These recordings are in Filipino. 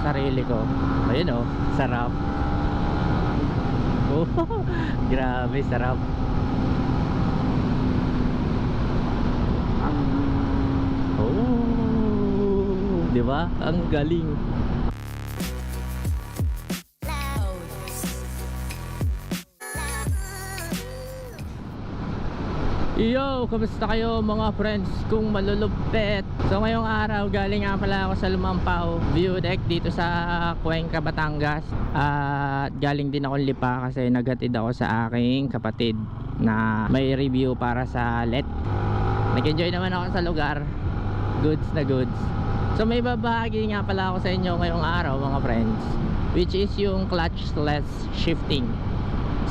sarili ko. Ayun oh, sarap. Oh, grabe sarap. Oh, di ba? Ang galing. Yo, kamusta kayo mga friends kung malulupet? So ngayong araw galing nga pala ako sa Lumampao View Deck dito sa Cuenca, Batangas. At galing din ako Lipa kasi naghatid ako sa aking kapatid na may review para sa LED. Nag-enjoy naman ako sa lugar. Goods na goods. So may babahagi nga pala ako sa inyo ngayong araw mga friends, which is yung clutchless shifting.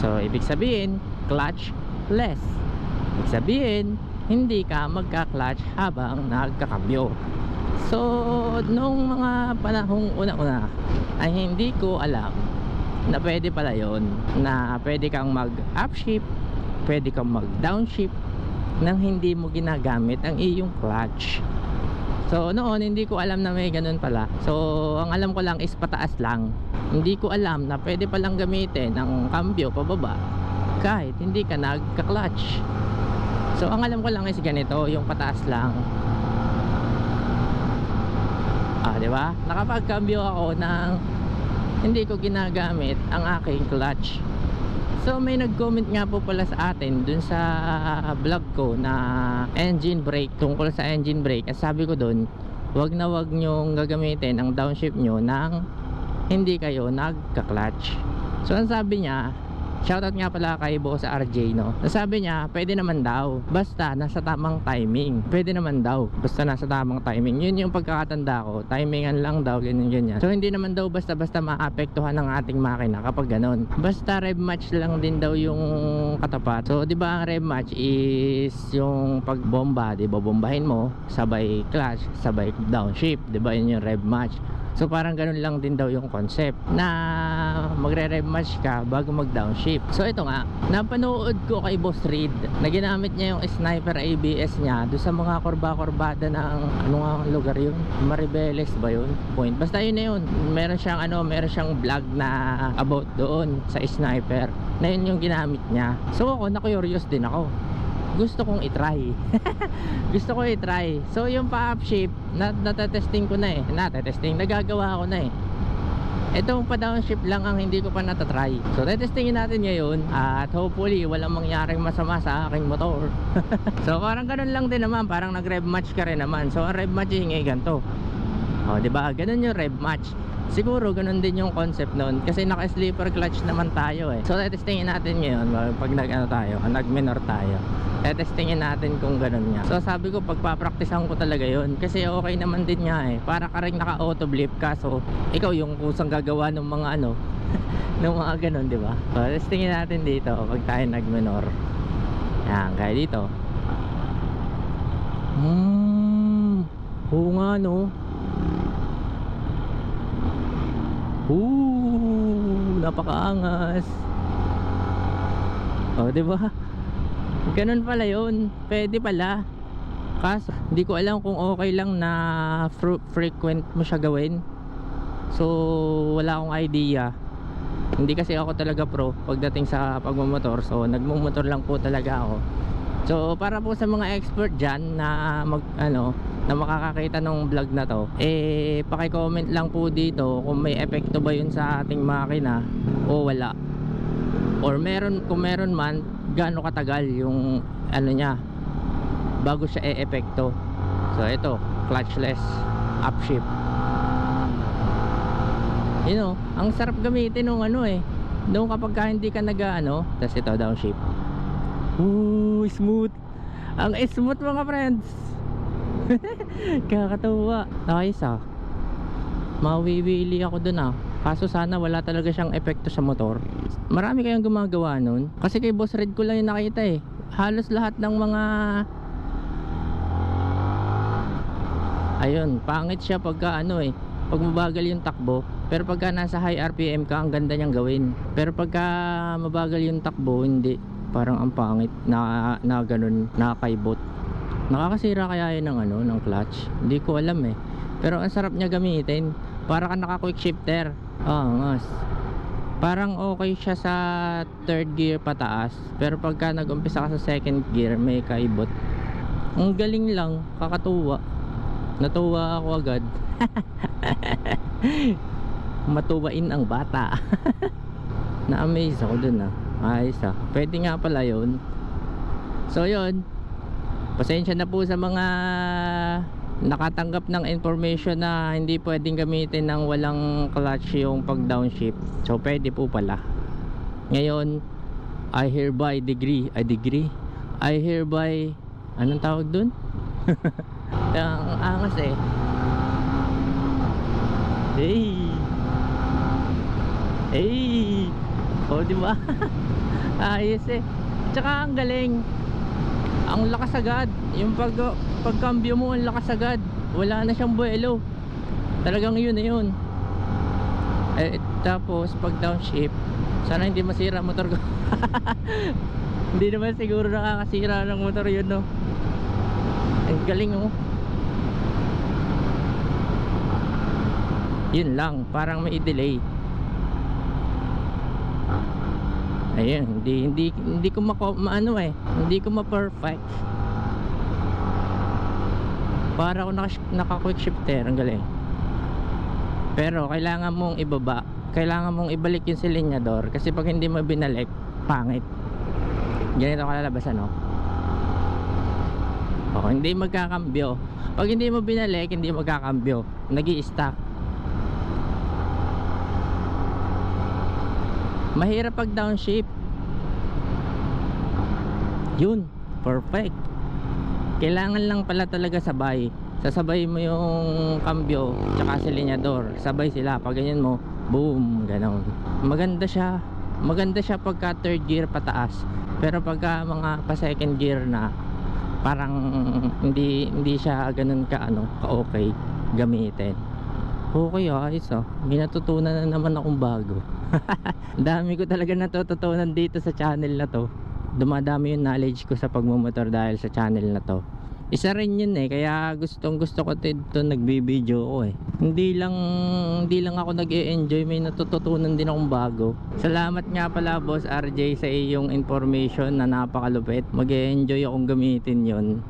So ibig sabihin clutchless. Ibig sabihin, hindi ka magka-clutch habang nagkakambyo. So, nung mga panahong una-una ay hindi ko alam na pwede pala yun, na pwede kang mag-upshift, pwede kang mag-downshift nang hindi mo ginagamit ang iyong clutch. So, noon hindi ko alam na may ganun pala. So, ang alam ko lang is pataas lang. Hindi ko alam na pwede palang gamitin ang cambio pababa kahit hindi ka nagka-clutch. So ang alam ko lang is ganito, yung pataas lang. Di ba? Nakapag-cambio ako nang hindi ko ginagamit ang aking clutch. So may nag-comment nga po pala sa atin dun sa vlog ko na engine brake, tungkol sa engine brake. At sabi ko dun, wag na wag nyong gagamitin ang downshift nyo nang hindi kayo nagka-clutch. So ang sabi niya, shoutout nga pala kay Boss RJ, no? Sabi niya, pwede naman daw basta nasa tamang timing. Pwede naman daw basta nasa tamang timing. Yun yung pagkakatanda ko, timingan lang daw, ganyan. So hindi naman daw basta-basta maapektuhan ng ating makina kapag ganon. Basta rev match lang din daw yung katapat. So di ba ang rev match is yung pagbomba, di ba? Bombahin mo, sabay clutch, sabay downshift, di ba? Yun yung rev match. So parang ganun lang din daw yung concept na magre-rev match ka bago mag-downshift. So ito nga, napanood ko kay Boss Reed na ginamit niya yung sniper ABS niya doon sa mga kurba-kurbada ng ano nga lugar yun? Maribeles ba yun? Point. Basta yun na yun. Meron siyang vlog na about doon sa sniper. Na yun yung ginamit niya. So ako, na-curious din ako. Gusto kong i-try. Gusto ko i-try. So yung pa-upshift natatesting ko na eh. Nagagawa ko na eh. Itong pa-downshift lang ang hindi ko pa natatry. So tetestingin natin ngayon. At hopefully walang mangyaring masama sa aking motor. So parang ganun lang din naman. Parang nag-rev match ka rin naman. So ang rev matching ay ganito. O diba? Ganun yung rev match. Siguro ganun din yung concept noon kasi naka-sleeper clutch naman tayo eh. So tetestingin natin ngayon pag nag-minor tayo. Tetestingin natin kung ganun nga. So sabi ko pagpapraktisan ko talaga yun kasi okay naman din nga eh. Para ka rin naka-auto blip ka. So ikaw yung kusang gagawa ng mga ng mga ganun, di ba? So testingin natin dito pag tayo nag-minor. Yan, kaya dito. Oo nga no. Napakaangas. Di ba? Ganun pala yun. Pwede pala. Kaso hindi ko alam kung okay lang na frequent mo siya gawin. So wala akong idea. Hindi kasi ako talaga pro pagdating sa pagmumotor. So nagmumotor lang po talaga ako. So para po sa mga expert dyan na na makakakita ng vlog na to, paki-comment lang po dito kung may epekto ba yun sa ating makina o wala, or kung meron man, gaano katagal yung niya bago siya e-epekto. So ito, clutchless upshift, ang sarap gamitin nung nung kapag hindi ka tas ito downshift. Smooth. Ang smooth mga friends. Kakatawa. Nice mawiwili ako dun kaso sana wala talaga siyang epekto sa motor. Marami kayang gumagawa nun kasi kay Boss Red ko lang yung nakita eh. Halos lahat ng mga ayun, pangit siya pagka pag mabagal yung takbo. Pero pagka nasa high RPM ka, ang ganda niyang gawin. Pero pagka mabagal yung takbo, hindi. Parang ang pangit na ganun, nakakaibot. Nakakasira kaya yun ng ng clutch? Hindi ko alam eh. Pero ang sarap niya gamitin. para ka naka quick shifter. Mas parang okay siya sa third gear pataas, pero pagka nag-umpisa ka sa second gear may kaibot. Ang galing lang, kakatuwa. Natuwa ako agad. Matuwain ang bata. Na-amaze ako dun ayos pwede nga pala yun. So yun, pasensya na po sa mga nakatanggap ng information na hindi pwedeng gamitin ng walang clutch yung pag downshift. So pwede po pala. Ngayon, I hereby anong tawag dun? Ang angas diba? Ayos tsaka ang galing, ang lakas agad. Yung pagkambyo mo, ang lakas agad. Wala na siyang buwelo. Talagang yun na yun. Tapos pag downshift, sana hindi masira motor ko. Hindi naman siguro nakakasira ng motor yun, no? Ang galing, yun lang, parang may delay. Ayun, hindi ko hindi ko ma-perfect. Para ako naka quick shifter, ang galing. Pero kailangan mong ibaba, kailangan mong ibalik yung silinyador, kasi pag hindi mo binalik, pangit. Ganito kalalabasan, hindi magkakambyo. Pag hindi mo binalik, hindi magkakambyo, nag-i-stack. Mahirap pag downshift. Yun, perfect. Kailangan lang pala talaga sabay. Sasabay mo yung cambio tsaka silinyador, sabay sila. Pag ganyan mo, boom, gano'n. Maganda siya pagka third gear pataas. Pero pagka mga pa second gear na, parang hindi siya ganun ka okay gamitin. Okay, ayos may natutunan na naman akong bago. Dami ko talaga natututunan dito sa channel na to. Dumadami yung knowledge ko sa pagmumotor dahil sa channel na to. Isa rin yun kaya gusto ko dito nagbibideo ko Hindi lang ako nag-e-enjoy, may natututunan din akong bago. Salamat nga pala Boss RJ sa iyong information na napakalupit. Mag-e-enjoy akong gamitin yun.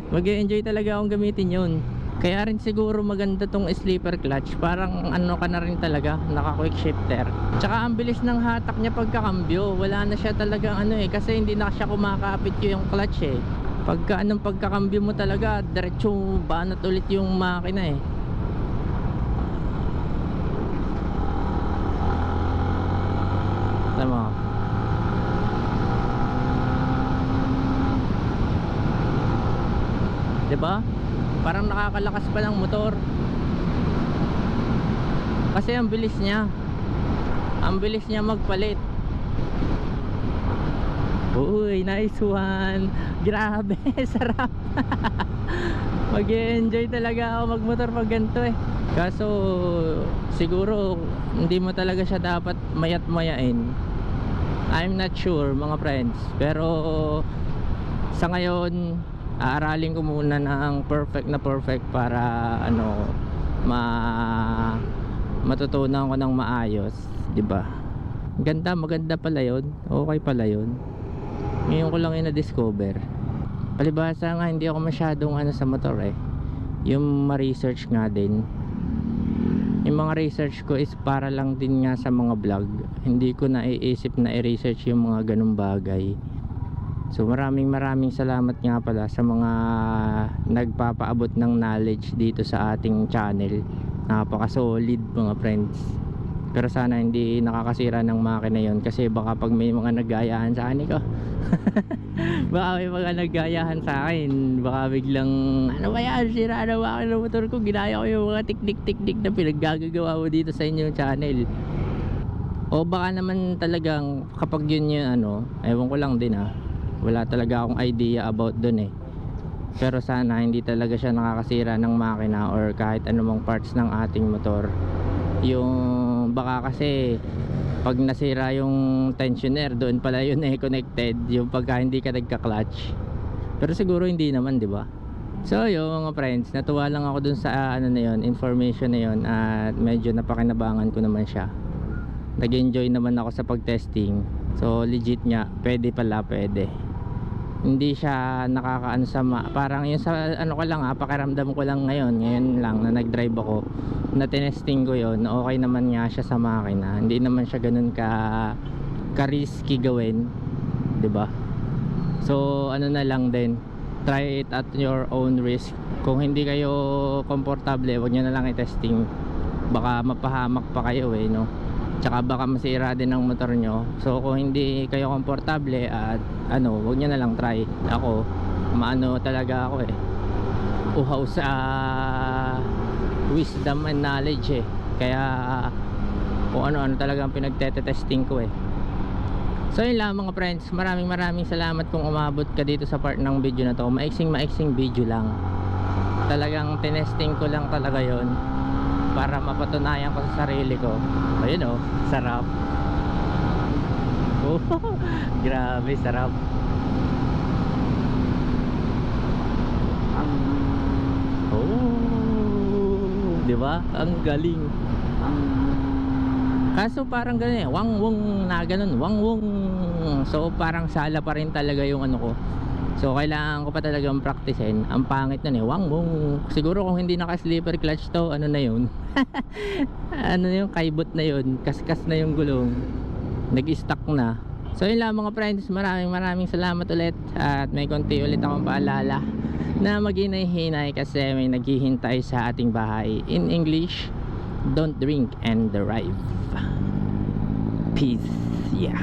Mag-e-enjoy talaga akong gamitin yun. Kaya rin siguro maganda tong sleeper clutch. Parang ka na rin talaga, naka quick shifter. Tsaka ang bilis ng hatak niya pagkakambyo. Wala na siya talagang kasi hindi na siya kumakapit yung clutch Pagka pagkakambyo mo talaga, diretso banat ulit yung makina Tama. Diba? Parang nakakalakas pa ng motor. Kasi ang bilis niya magpalit. Uy, nice one. Grabe, sarap. Mag-e-enjoy talaga ako magmotor pag ganito Kaso siguro hindi mo talaga siya dapat mayat-mayain. I'm not sure mga friends. Pero sa ngayon, aaralin ko muna ng perfect para matutunan ko ng maayos, 'di ba? Maganda pala 'yon. Okay pala 'yon. Ngayon ko lang na-discover. Palibhasa nga hindi ako masyadong sa motor Yung ma-research nga din. Yung mga research ko is para lang din nga sa mga vlog. Hindi ko naiisip na i-research yung mga ganung bagay. So maraming salamat nga pala sa mga nagpapaabot ng knowledge dito sa ating channel. Napaka-solid mga friends. Pero sana hindi nakakasira ng makina yon, kasi baka pag may mga naggayahan sa akin baka may mga naggayahan sa akin, baka biglang ba yan, sira na makina ng motor ko, ginaya ko yung mga teknik na pinaggagawa mo dito sa inyong channel. O baka naman talagang kapag yun yung ewan ko lang din wala talaga akong idea about dun pero sana hindi talaga siya nakakasira ng makina or kahit anumang parts ng ating motor. Yung baka kasi pag nasira yung tensioner, doon pala yun connected, yung pagka hindi ka nagka-clutch. Pero siguro hindi naman, di ba? So yung mga friends, natuwa lang ako dun sa ano na yun, information na yun, at medyo napakinabangan ko naman siya. Nag-enjoy naman ako sa pag-testing. So legit nga, pwede pala, pwede. Hindi siya nakakaano parang yung sa ano ko lang pakiramdam ko lang ngayon lang na nag-drive ako, na tinesting ko yun, okay naman nga siya sa makina. Hindi naman siya ganun ka risky gawin, 'di ba? So ano na lang din, try it at your own risk. Kung hindi kayo komportable, wag niyo na lang i-testing. Baka mapahamak pa kayo no. Tsaka baka masira din ang motor nyo. So kung hindi kayo komportable at wag nyo na lang try. Ako, maano talaga ako uhaw sa wisdom and knowledge kaya kung ano talagang pinagtetesting ko So yun lang mga friends, maraming salamat kung umabot ka dito sa part ng video na to. Maiksing video lang. Talagang tinesting ko lang talaga yon para mapatunayan ko sa sarili ko. Ayun sarap. Oh, grabe sarap. Oh, di ba? Ang galing. Kaso parang ganun wang-wong na ganun, wang-wong. So parang sala pa rin talaga yung ano ko. So kailangan ko pa talagang practicein. Ang pangit nun wang-wong. Siguro kung hindi naka-slipper clutch to, ano na yun? Ano yung kaibot na yun? Kaskas na yung gulong. Nag-stuck na. So yun lang mga friends, maraming salamat ulit. At may konti ulit akong paalala na maghinay-hinay kasi may naghihintay sa ating bahay. In English, don't drink and drive. Peace. Yeah.